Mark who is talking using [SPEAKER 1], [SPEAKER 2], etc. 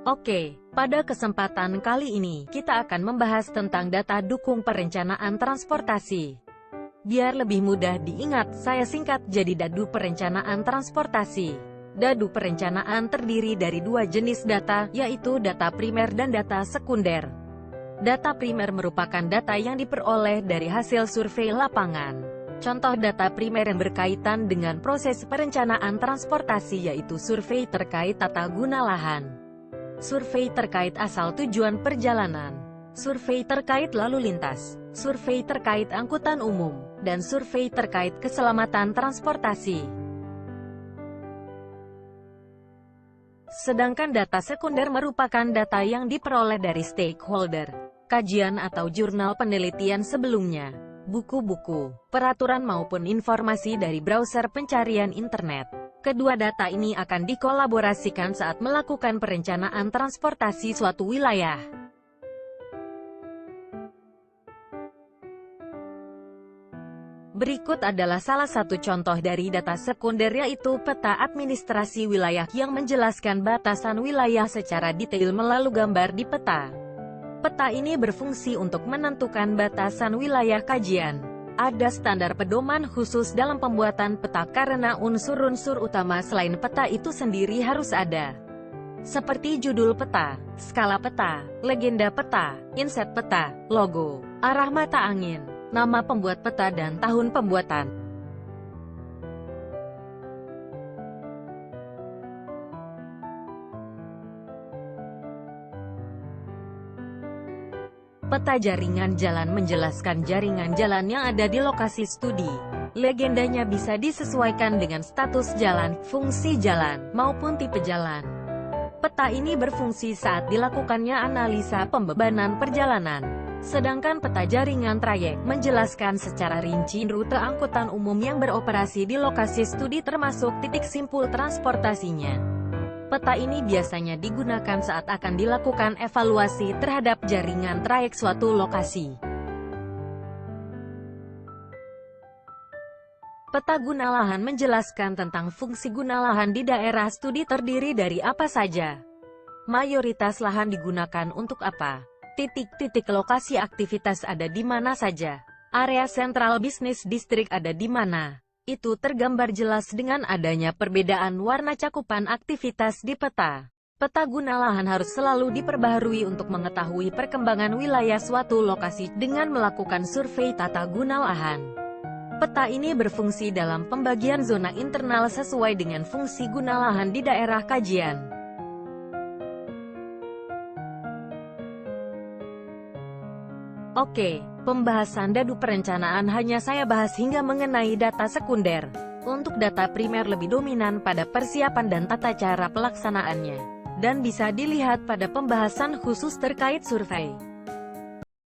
[SPEAKER 1] Oke, pada kesempatan kali ini, kita akan membahas tentang data dukung perencanaan transportasi. Biar lebih mudah diingat, saya singkat jadi Dadu Perencanaan Transportasi. Dadu perencanaan terdiri dari dua jenis data, yaitu data primer dan data sekunder. Data primer merupakan data yang diperoleh dari hasil survei lapangan. Contoh data primer yang berkaitan dengan proses perencanaan transportasi yaitu survei terkait tata guna lahan, survei terkait asal tujuan perjalanan, survei terkait lalu lintas, survei terkait angkutan umum, dan survei terkait keselamatan transportasi. Sedangkan data sekunder merupakan data yang diperoleh dari stakeholder, kajian atau jurnal penelitian sebelumnya, buku-buku, peraturan maupun informasi dari browser pencarian internet. Kedua data ini akan dikolaborasikan saat melakukan perencanaan transportasi suatu wilayah. Berikut adalah salah satu contoh dari data sekunder yaitu peta administrasi wilayah yang menjelaskan batasan wilayah secara detail melalui gambar di peta. Peta ini berfungsi untuk menentukan batasan wilayah kajian. Ada standar pedoman khusus dalam pembuatan peta karena unsur-unsur utama selain peta itu sendiri harus ada. Seperti judul peta, skala peta, legenda peta, inset peta, logo, arah mata angin, nama pembuat peta dan tahun pembuatan. Peta jaringan jalan menjelaskan jaringan jalan yang ada di lokasi studi. Legendanya bisa disesuaikan dengan status jalan, fungsi jalan, maupun tipe jalan. Peta ini berfungsi saat dilakukannya analisa pembebanan perjalanan. Sedangkan peta jaringan trayek menjelaskan secara rinci rute angkutan umum yang beroperasi di lokasi studi termasuk titik simpul transportasinya. Peta ini biasanya digunakan saat akan dilakukan evaluasi terhadap jaringan trayek suatu lokasi. Peta guna lahan menjelaskan tentang fungsi guna lahan di daerah studi terdiri dari apa saja. Mayoritas lahan digunakan untuk apa? Titik-titik lokasi aktivitas ada di mana saja. Area sentral bisnis distrik ada di mana. Itu tergambar jelas dengan adanya perbedaan warna cakupan aktivitas di peta. Peta guna lahan harus selalu diperbaharui untuk mengetahui perkembangan wilayah suatu lokasi dengan melakukan survei tata guna lahan. Peta ini berfungsi dalam pembagian zona internal sesuai dengan fungsi guna lahan di daerah kajian. Oke, pembahasan Dadu perencanaan hanya saya bahas hingga mengenai data sekunder. Untuk data primer lebih dominan pada persiapan dan tata cara pelaksanaannya, dan bisa dilihat pada pembahasan khusus terkait survei.